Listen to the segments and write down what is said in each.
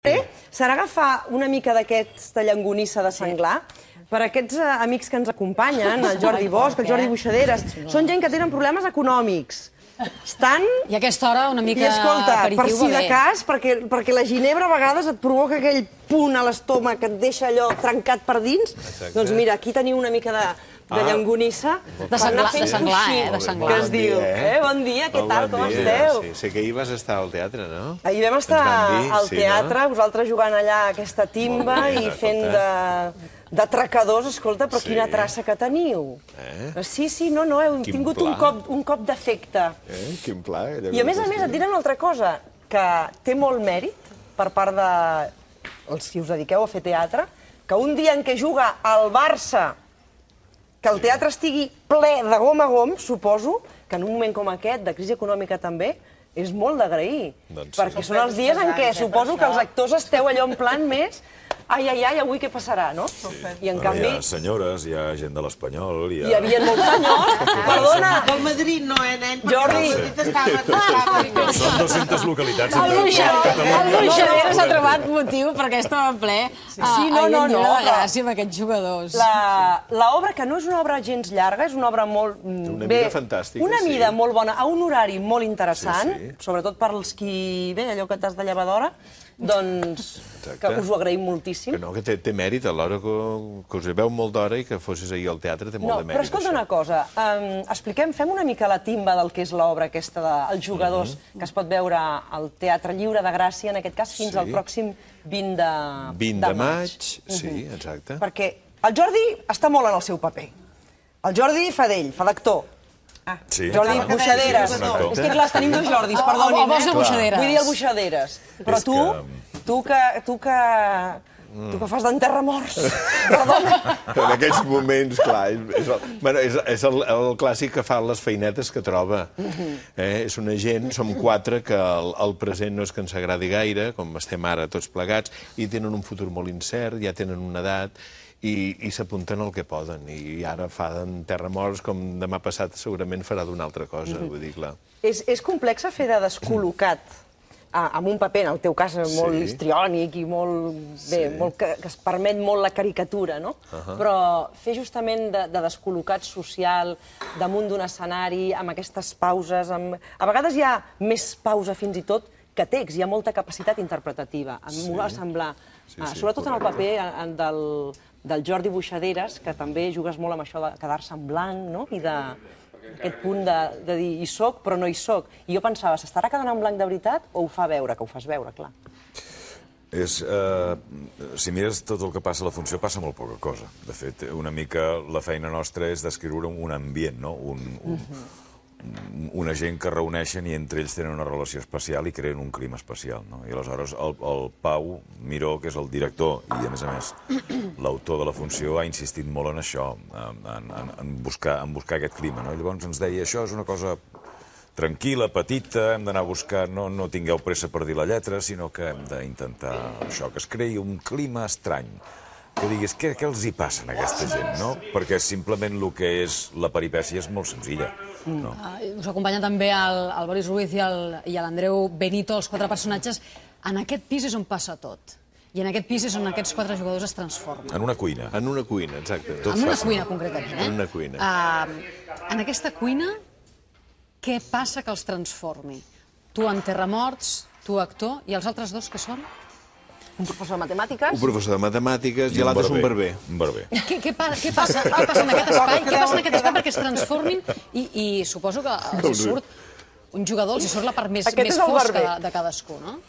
Serà agafar una mica d'aquesta llangonissa de senglar per aquests amics que ens acompanyen, el Jordi Bosch, el Jordi Buixaderes. Són gent que tenen problemes econòmics. Estan... I a aquesta hora una mica aperitiu va bé. I escolta, per si de cas, perquè la ginebra a vegades et provoca aquell punt a l'estómac que et deixa allò trencat per dins, doncs mira, aquí teniu una mica de llangonissa. De senglar, de senglar. Que es diu. Bon dia, què tal, com esteu? Sé que ahir vas estar al teatre, no? Ahir vam estar al teatre, vosaltres jugant allà aquesta timba i fent d'atracadors, escolta, però quina traça que teniu. Sí, no, heu tingut un cop d'efecte. Quin pla. I a més, et diré una altra cosa, que té molt mèrit per part dels que us dediqueu a fer teatre, que un dia en què juga el Barça, que el teatre estigui ple de gom a gom, suposo, que en un moment com aquest, de crisi econòmica també, és molt d'agrair. Perquè són els dies en què suposo que els actors esteu allò en plan més ai, avui què passarà, no? I en canvi... Hi ha senyores, hi ha gent de l'Espanyol... Hi havia molts senyors. Perdona! Del Madrid no, nen? Jordi! Són 200 localitats. El Buixaderes ha trobat motiu per aquesta ple. Sí, no. De gràcia amb aquests jugadors. L'obra, que no és una obra gens llarga, és una obra molt... Una mida fantàstica, una mida molt bona, a un horari molt interessant, sobretot per als qui... Bé, allò que t'has de llevar d'hora, doncs que us ho agraïm moltíssim. Que té mèrit, alhora que us hi veu molt d'hora i que fossis ahir al teatre té molt de mèrit. Però escolta una cosa, fem una mica la timba del que és l'obra aquesta dels jugadors, que es pot veure al Teatre Lliure de Gràcia, en aquest cas, fins al pròxim 20 de maig. Sí, exacte. Perquè el Jordi està molt en el seu paper. El Jordi fa d'ell, fa d'actor. Jordi Buixaderes. És que clar, tenim dos Jordis, perdonin. El Bosch de Buixaderes. Vull dir el Buixaderes. Però tu que fas d'enterramorts, perdona. En aquests moments, clar, és el clàssic que fa les feinetes que troba. És una gent, som quatre, que el present no és que ens agradi gaire, com estem ara tots plegats, i tenen un futur molt incert, ja tenen una edat, i s'apunten el que poden. I ara fa d'enterramorts, com demà passat segurament farà d'una altra cosa, vull dir, clar. És complex fer de descol·locat amb un paper, en el teu cas molt histriònic i que es permet molt la caricatura, no? Però fer justament de descol·locat social damunt d'un escenari, amb aquestes pauses... A vegades hi ha més pausa fins i tot que text, hi ha molta capacitat interpretativa. M'ho va semblar, sobretot en el paper del Jordi Buixaderes, que també jugues molt amb això de quedar-se en blanc, no? I d'aquest punt de dir hi soc però no hi soc. I jo pensava, s'estarà quedant en blanc de veritat o ho fa veure, que ho fas veure, clar? Si mires tot el que passa a la funció, passa molt poca cosa. De fet, una mica la feina nostra és descriure un ambient, no? Una gent que reuneixen i entre ells tenen una relació especial i creen un clima especial, no? I aleshores el Pau Miró, que és el director i, a més, l'autor de la funció, ha insistit molt en això, en buscar aquest clima, no? I llavors ens deia, això és una cosa tranquil·la, petita, hem d'anar a buscar, no tingueu pressa per dir la lletra, sinó que hem d'intentar això, que es creï un clima estrany, que diguis, què els hi passa a aquesta gent, no? Perquè simplement el que és la peripècia és molt senzilla. Us acompanya també el Boris Ruiz i l'Andreu Benito, els quatre personatges. En aquest pis és on passa tot. I en aquest pis és on aquests quatre jugadors es transformen. En una cuina. En una cuina, exacte. En una cuina, concretament, eh? En una cuina. En aquesta cuina, què passa que els transformi? Tu enterramorts, tu actor, i els altres dos que són? Un professor de matemàtiques. Un professor de matemàtiques i l'altre és un barber. Un barber. Què passa en aquest espai? Què passa en aquest espai perquè es transformin? I suposo que els surt un jugador, els surt la part més fosca de cadascú, no?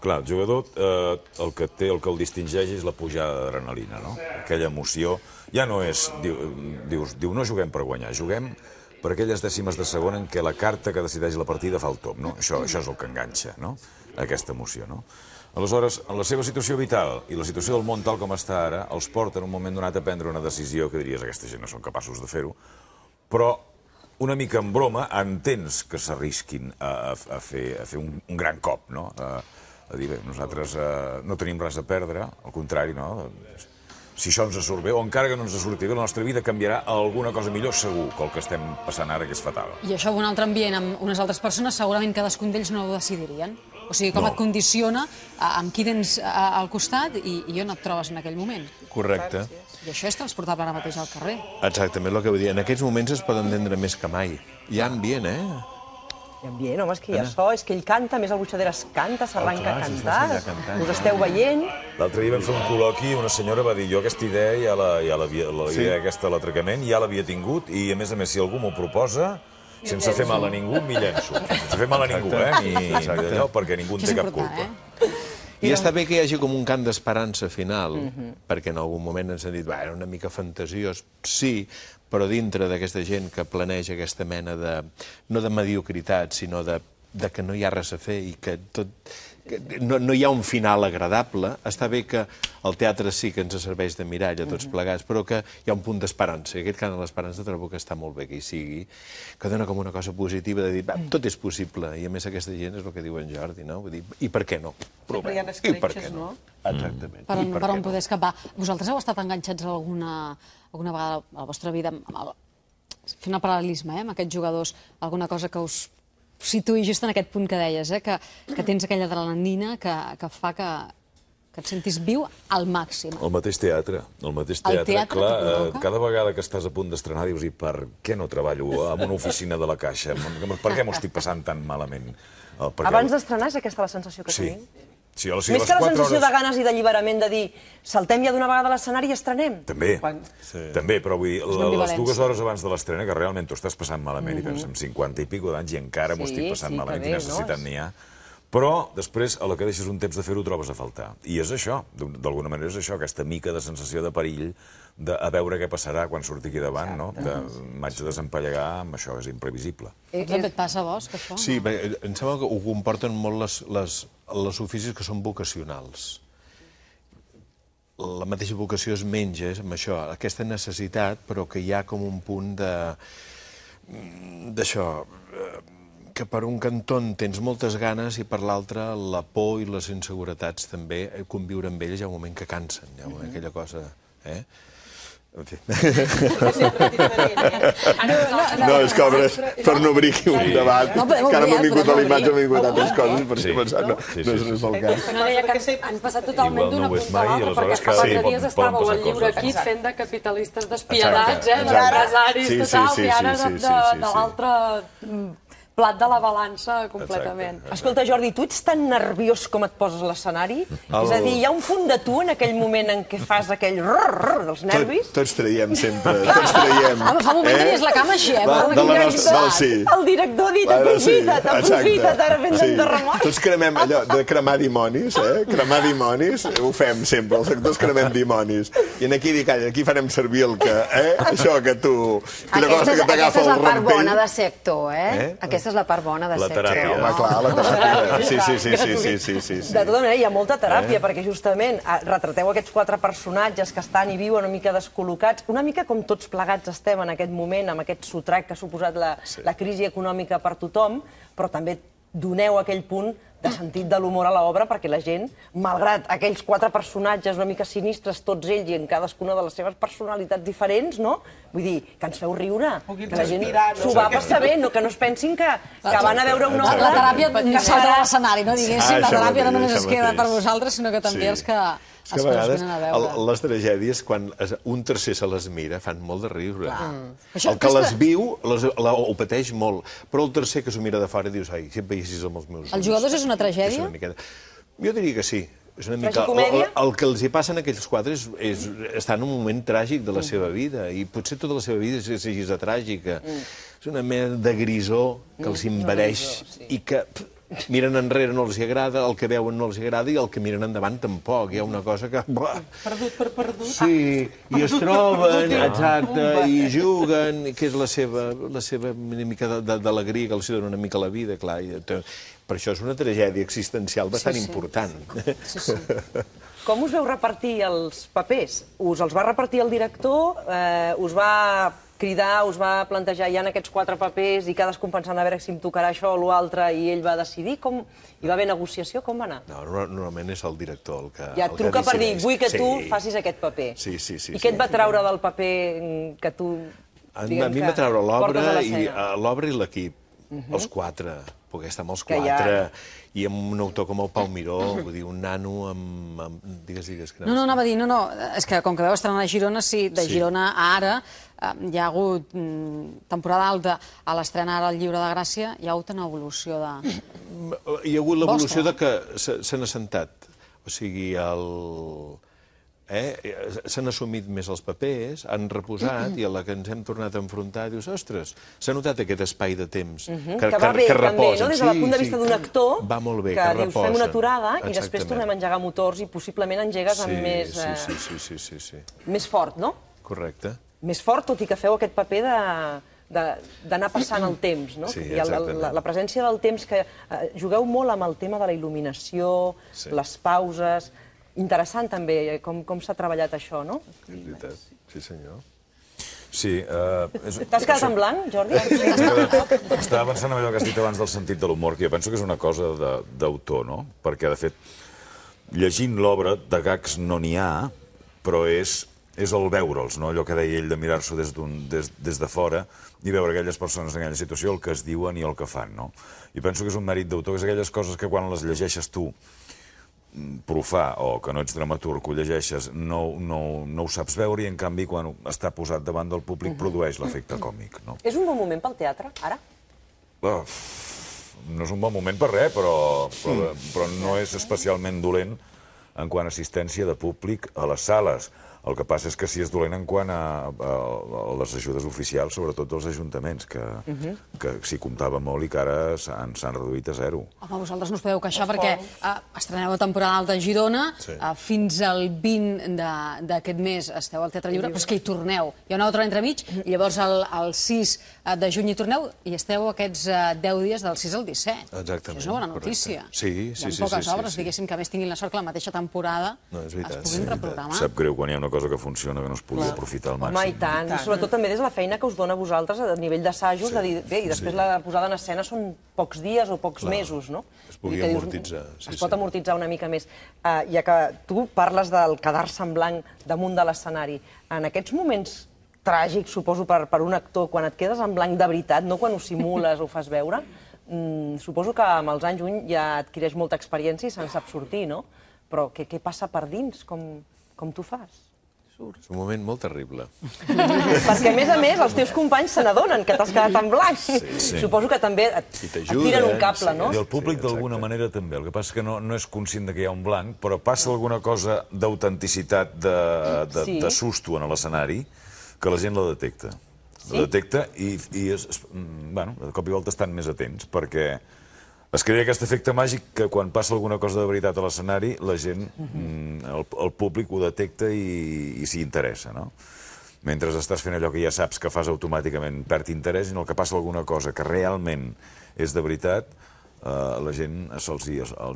Clar, el jugador el que el distingeix és la pujada d'adrenalina, no? Aquella emoció. Ja no és... Diu, no juguem per guanyar, juguem per aquelles dècimes de segon en què la carta que decideix la partida fa el top, no? Això és el que enganxa, no? Aquesta emoció, no? Aleshores, en la seva situació vital i la situació del món tal com està ara, els porta en un moment donat a prendre una decisió que diries, aquesta gent no són capaços de fer-ho, però una mica en broma entens que s'arrisquin a fer un gran cop, no? A dir, bé, nosaltres no tenim res a perdre, al contrari, no? Si això ens surt bé, o encara que no ens surti bé, la nostra vida canviarà a alguna cosa millor segur que el que estem passant ara, que és fatal. I això, en un altre ambient, amb unes altres persones, segurament cadascun d'ells no ho decidirien. O sigui, com et condiciona, amb qui tens al costat i on et trobes en aquell moment. Correcte. I això és transportable ara mateix al carrer. Exactament el que vull dir. En aquests moments es poden entendre més que mai. Hi ha ambient, Hi ha ambient, home, és que hi ha so, és que ell canta, a més el Buixaderes canta, s'arranca a cantar, us esteu veient. L'altre dia vam fer un col·loqui i una senyora va dir jo aquesta idea, idea aquesta, l'atracament, ja l'havia tingut i, a més, si algú m'ho proposa, sense fer mal a ningú, m'hi llenço. Sense fer mal a ningú, ni d'allò, perquè ningú en té cap culpa. I està bé que hi hagi com un cant d'esperança final, perquè en algun moment ens han dit, era una mica fantasiós, sí, però dintre d'aquesta gent que planeja aquesta mena de, no de mediocritat, sinó de que no hi ha res a fer i que no hi ha un final agradable, està bé que el teatre sí que ens serveix de mirall a tots plegats, però que hi ha un punt d'esperança. I aquest cant de l'esperança trobo que està molt bé que hi sigui, que dona com una cosa positiva de dir, tot és possible, i a més aquesta gent és el que diu en Jordi, no? Vull dir, i per què no? Sempre hi ha escletxes, no? Exactament. Per on poder escapar. Vosaltres heu estat enganxats alguna vegada a la vostra vida, fent el paral·lelisme, amb aquests jugadors, alguna cosa que us situï just en aquest punt que deies, que tens aquella adrenalina que fa que et sentis viu al màxim. El mateix teatre. Clar, cada vegada que estàs a punt d'estrenar dius, i per què no treballo en una oficina de la Caixa? Per què m'ho estic passant tan malament? Abans d'estrenar és aquesta la sensació que tenim? Sí, més que la sensació de ganes i d'alliberament de dir saltem ja d'una vegada a l'escenari i estrenem. També, però vull dir, les 2 hores abans de l'estrena, que realment t'ho estàs passant malament i penses, amb 50 i pico d'anys i encara m'ho estic passant malament, quina necessitat n'hi ha. Però després, a la que deixes un temps de fer-ho, trobes a faltar. I és això, d'alguna manera és això, aquesta mica de sensació de perill, a veure què passarà quan surti aquí davant, no? M'haig de desempallegar amb això, és imprevisible. També et passa a vos, que això? Sí, em sembla que ho comporten molt els oficis que són vocacionals. La mateixa vocació es menja amb això, aquesta necessitat, però que hi ha com un punt d'això, que per un cantó tens moltes ganes i per l'altre la por i les inseguretats també, conviure amb elles hi ha un moment que cansen, hi ha aquella cosa, En fi. No, és que per no obrir aquí un debat, que ara m'ha vingut a la imatge, m'ha vingut altres coses, per això pensar, no és el cas. No, deia que han passat totalment d'una punta a l'altra, perquè fa 4 dies estàveu al lliure Kit fent de capitalistes despiadats, d'empresaris, total, i ara de l'altre plat de la balança completament. Escolta, Jordi, tu ets tan nerviós com et poses a l'escenari? És a dir, hi ha un punt de tu en aquell moment en què fas aquell rrrr dels nervis? Tots traiem sempre, tots traiem. Home, fa un moment tenies la cama així, El director ha dit, aprofita't, ara vens en terremot. Tots cremem allò de cremar dimonis, cremar dimonis, ho fem sempre, els actors cremem dimonis. I aquí dic, aquí farem servir el que, això que tu, aquella cosa que t'agafa el rampell. Aquesta és la part bona de ser actor, Aquesta és la part bona de ser actor. La teràpia. Home, clar, la teràpia. Sí. De tota manera, hi ha molta teràpia, perquè justament retrateu aquests 4 personatges que estan i viuen una mica descol·locats, una mica com tots plegats estem en aquest moment, amb aquest sotrac que ha suposat la crisi econòmica per tothom, però també doneu aquell punt de sentit de l'humor a l'obra perquè la gent, malgrat aquells 4 personatges una mica sinistres, tots ells i en cadascuna de les seves personalitats diferents, no? Vull dir, que ens feu riure, que la gent s'ho va passar bé, que no es pensin que van a veure una obra... La teràpia sota de l'escenari, no diguéssim, la teràpia no només es queda per vosaltres, sinó que també els que a vegades les tragèdies, quan un tercer se les mira, fan molt de riure. El que les viu ho pateix molt, però el tercer que s'ho mira de fora dius, ai, si et veiessis amb els meus ulls... Els jugadors és una tragèdia? Jo diria que sí. El que els hi passa a aquells 4 està en un moment tràgic de la seva vida, i potser tota la seva vida és així de tràgica. És una mena de grisor que els invadeix i que miren enrere no els hi agrada, el que veuen no els hi agrada i el que miren endavant tampoc. Hi ha una cosa que... Perdut per perdut. Sí, i es troben, exacte, i juguen, que és la seva mica d'alegria que els dona una mica la vida, clar. Per això és una tragèdia existencial bastant important. Com us veu repartir els papers? Us els va repartir el director? Us va cridar, us va plantejar, hi ha aquests 4 papers i cadascun pensant a veure si em tocarà això o l'altre i ell va decidir? Hi va haver negociació? Com va anar? No, normalment és el director el que ja et truca per dir, vull que tu facis aquest paper. Sí. I què et va treure del paper que tu... A mi em va treure l'obra i l'equip, els 4. poder estar amb els quatre, i amb un autor com el Pau Miró, vull dir, un nano amb... Digues. No, anava a dir, és que com que vau estrenar a Girona, sí, de Girona a ara, hi ha hagut temporada alta a l'estrena ara al Llibre de Gràcia, hi ha hagut una evolució de... Hi ha hagut l'evolució de que s'han assentat, o sigui, s'han assumit més els papers, han reposat, i a la que ens hem tornat a enfrontar, dius, ostres, s'ha notat aquest espai de temps que va bé, també, des del punt de vista d'un actor, que dius, fem una aturada i després tornem a engegar motors i possiblement engegues amb més... més fort, no? Correcte. Més fort, tot i que feu aquest paper d'anar passant el temps, no? Sí, la presència del temps, que jugueu molt amb el tema de la il·luminació, les pauses... Interessant, també, com s'ha treballat això, no? És veritat, sí senyor. Sí. T'has quedat en blanc, Jordi? Estava pensant en allò que has dit abans del sentit de l'humor, que jo penso que és una cosa d'autor, no? Perquè, de fet, llegint l'obra, de gags no n'hi ha, però és el veure'ls, no? Allò que deia ell de mirar-s'ho des de fora i veure aquelles persones en aquella situació, el que es diuen i el que fan, no? I penso que és un mèrit d'autor, que és aquelles coses que quan les llegeixes tu, profà, o que no ets dramaturg, ho llegeixes, no ho saps veure, i en canvi quan està posat davant del públic produeix l'efecte còmic, no? És un bon moment pel teatre, ara? No és un bon moment per res, però no és especialment dolent en quant a assistència de públic a les sales. El que passa és que sí és dolent en quant a les ajudes oficials, sobretot dels ajuntaments, que s'hi comptava molt i que ara s'han reduït a zero. Home, vosaltres no us podeu queixar perquè estreneu a temporada alta a Girona, fins al 20 d'aquest mes esteu al Teatre Lliure, però és que hi torneu. Hi ha una altra entremig, i llavors el 6 de juny hi torneu i esteu aquests 10 dies del 6 al 17. Exactament. Això és una bona notícia. Sí. Hi ha poques obres, diguéssim, que a més tinguin la sort que la mateixa temporada es puguin reprogramar. Sap greu quan hi ha una cosa que funciona, que no es pugui aprofitar al màxim. Home, i tant. I sobretot també des de la feina que us dona a vosaltres a nivell d'assajos, de dir, bé, i després la posada en escena són pocs dies o pocs mesos, no? Es pugui amortitzar. Es pot amortitzar una mica més. Ja que tu parles del quedar-se en blanc damunt de l'escenari, en aquests moments tràgics, suposo, per un actor, quan et quedes en blanc de veritat, no quan ho simules o ho fas veure, suposo que amb els anys un ja adquireix molta experiència i se'n sap sortir, no? Però què passa per dins? Com tu fas? És un moment molt terrible. Perquè, a més, els teus companys se n'adonen que t'has quedat en blanc. Suposo que també et tiren un cable, no? I el públic, d'alguna manera, també. El que passa és que no és conscient que hi ha un blanc, però passa alguna cosa d'autenticitat, de susto en l'escenari, que la gent la detecta. La detecta i, de cop i volta estan més atents, perquè es crea aquest efecte màgic que quan passa alguna cosa de veritat a l'escenari, la gent, el públic ho detecta i s'hi interessa, no? Mentre estàs fent allò que ja saps que fas automàticament, perd interès, i en el que passa alguna cosa que realment és de veritat, la gent els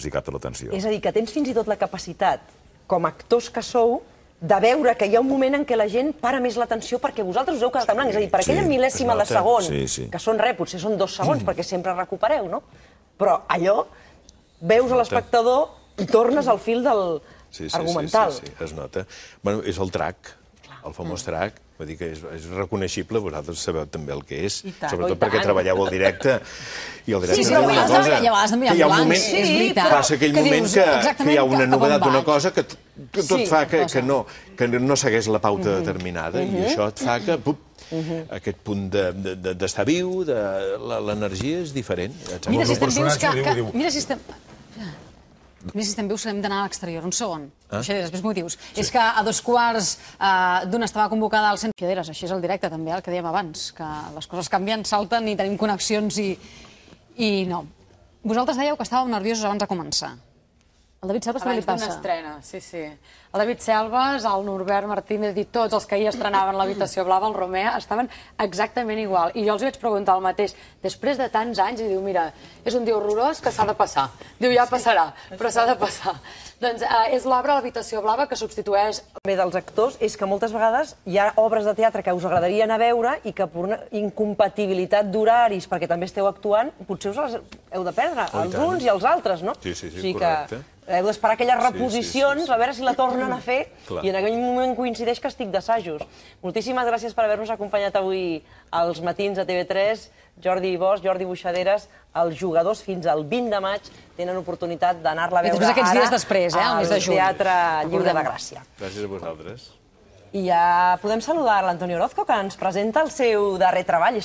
hi capta l'atenció. És a dir, que tens fins i tot la capacitat, com a actors que sou, de veure que hi ha un moment en què la gent para més l'atenció perquè vosaltres us heu quedat en blanc. És a dir, per aquella mil·lèsima de segon, que són potser són 2 segons, perquè sempre recupereu, no? Però allò, veus a l'espectador i tornes al fil del argumental. Sí, es nota. Bueno, és el trac, el famós trac. Vull dir que és reconeixible, vosaltres sabeu també el que és, sobretot perquè treballeu al directe. I el directe és una cosa... Hi ha un moment, passa aquell moment que hi ha una novedat d'una cosa que tot fa que no segueix la pauta determinada, i això et fa que... Aquest punt d'estar viu, l'energia és diferent. Mira si estem vius, hem d'anar a l'exterior. Un segon. Després m'ho dius. És que a 2:15 estava convocada al Centre Figueres. Així és el directe, també, el que dèiem abans, que les coses canvien, salten i tenim connexions i no. Vosaltres dèieu que estàveu nerviosos abans de començar. Al David Selves també li passa. Abans d'una estrena, sí. El David Selves, el Norbert Martínez i tots els que hi estrenaven l'Habitació Blava, el Romea, estaven exactament igual. I jo els vaig preguntar el mateix, després de tants anys, i diu, mira, és un dia horrorós que s'ha de passar. Diu, ja passarà, però s'ha de passar. Doncs és l'obra L'Habitació Blava que substitueix... Bé, dels actors és que moltes vegades hi ha obres de teatre que us agradaria anar a veure i que per una incompatibilitat d'horaris, perquè també esteu actuant, potser us les heu de perdre, els uns i els altres, no? Sí, correcte. Heu d'esperar aquelles reposicions, a veure si la tornen a fer, i en aquell moment coincideix que estic d'assajos. Moltíssimes gràcies per haver-nos acompanyat avui als matins a TV3. Jordi Bosch, Jordi Buixaderes, els jugadors fins al 20 de maig tenen oportunitat d'anar-la a veure aquests dies després, al mes de juny. Teatre Lliure de Gràcia. Gràcies a vosaltres. I ja podem saludar l'Antonio Orozco, que ens presenta el seu darrer treball.